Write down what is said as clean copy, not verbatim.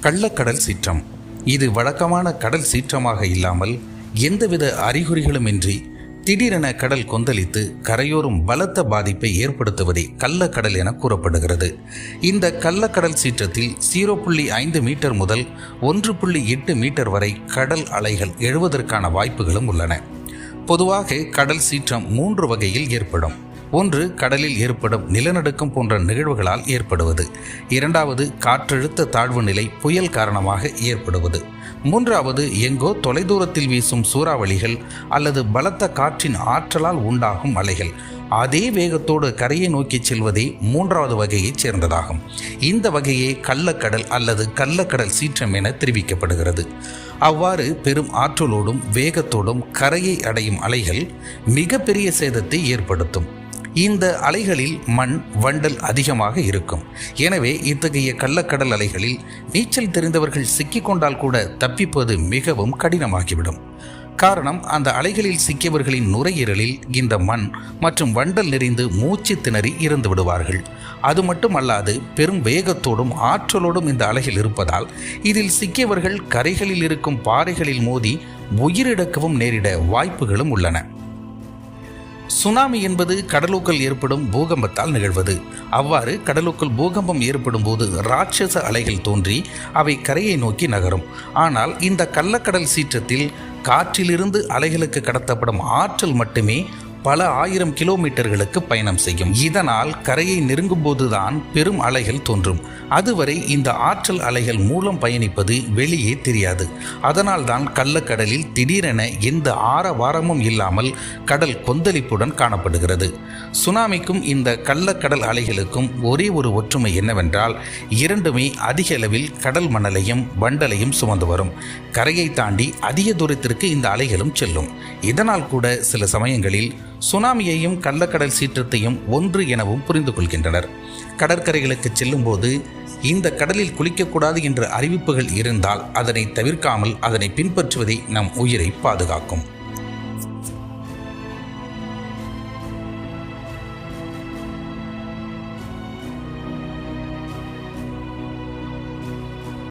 கள்ளக்கடல் சீற்றம். இது வழக்கமான கடல் சீற்றமாக இல்லாமல் எந்தவித அறிகுறிகளுமின்றி திடீரென கடல் கொந்தளித்து கரையோரும் பலத்த பாதிப்பை ஏற்படுத்துவதே கள்ளக்கடல் என கூறப்படுகிறது. இந்த கள்ளக்கடல் சீற்றத்தில் 0.5 மீட்டர் முதல் 1.8 மீட்டர் வரை கடல் அலைகள் எழுவதற்கான வாய்ப்புகளும் உள்ளன. பொதுவாக கடல் சீற்றம் 3 வகையில் ஏற்படும். ஒன்று, கடலில் ஏற்படும் நிலநடுக்கம் போன்ற நிகழ்வுகளால் ஏற்படுவது. இரண்டாவது, காற்றழுத்த தாழ்வு நிலை புயல் காரணமாக ஏற்படுவது. மூன்றாவது, எங்கோ தொலைதூரத்தில் வீசும் சூறாவளிகள் அல்லது பலத்த காற்றின் ஆற்றலால் உண்டாகும் அலைகள் அதே வேகத்தோடு கரையை நோக்கி செல்வதே மூன்றாவது வகையைச் சேர்ந்ததாகும். இந்த வகையே கள்ளக்கடல் அல்லது கள்ளக்கடல் சீற்றம் என தெரிவிக்கப்படுகிறது. அவ்வாறு பெரும் ஆற்றலோடும் வேகத்தோடும் கரையை அடையும் அலைகள் மிகப்பெரிய சேதத்தை ஏற்படுத்தும். இந்த அலைகளில் மண், வண்டல் அதிகமாக இருக்கும். எனவே இத்தகைய கள்ளக்கடல் அலைகளில் நீச்சல் தெரிந்தவர்கள் சிக்கிக்கொண்டால் கூட தப்பிப்பது மிகவும் கடினமாகிவிடும். காரணம், அந்த அலைகளில் சிக்கியவர்களின் நுரையீரலில் இந்த மண் மற்றும் வண்டல் நிறைந்து மூச்சு திணறி இறந்து விடுவார்கள். அது மட்டுமல்லாது பெரும் வேகத்தோடும் ஆற்றலோடும் இந்த அலைகள் இருப்பதால் இதில் சிக்கியவர்கள் கரைகளில் இருக்கும் பாறைகளில் மோதி உயிரிழக்கவும் நேரிட வாய்ப்புகளும் உள்ளன. சுனாமி என்பது கடலுக்குள் ஏற்படும் பூகம்பத்தால் நிகழ்வது. அவ்வாறு கடலுக்குள் பூகம்பம் ஏற்படும் போது ராட்சச அலைகள் தோன்றி அவை கரையை நோக்கி நகரும். ஆனால் இந்த கள்ளக்கடல் சீற்றத்தில் காற்றிலிருந்து அலைகளுக்கு கடத்தப்படும் ஆற்றல் மட்டுமே பல ஆயிரம் கிலோமீட்டர்களுக்கு பயணம் செய்யும். இதனால் கரையை நெருங்கும் போதுதான் பெரும் அலைகள் தோன்றும். அதுவரை இந்த ஆற்றல் அலைகள் மூலம் பயணிப்பது வெளியே தெரியாது. அதனால்தான் கள்ளக்கடலில் திடீரென எந்த ஆரவாரமும் இல்லாமல் கடல் கொந்தளிப்புடன் காணப்படுகிறது. சுனாமிக்கும் இந்த கள்ளக்கடல் அலைகளுக்கும் ஒரே ஒரு ஒற்றுமை என்னவென்றால், இரண்டுமே அதிக அளவில் கடல் மணலையும் வண்டலையும் சுமந்து வரும். கரையை தாண்டி அதிக தூரத்திற்கு இந்த அலைகளும் செல்லும். இதனால் கூட சில சமயங்களில் சுனாமியையும் கள்ளக்கடல் சீற்றத்தையும் ஒன்று எனவும் புரிந்து கொள்கின்றனர். கடற்கரைகளுக்கு செல்லும் போது இந்த கடலில் குளிக்கக்கூடாது என்ற அறிவிப்புகள் இருந்தால் அதனை தவிர்க்காமல் அதனை பின்பற்றுவதே நம் உயிரை பாதுகாக்கும்.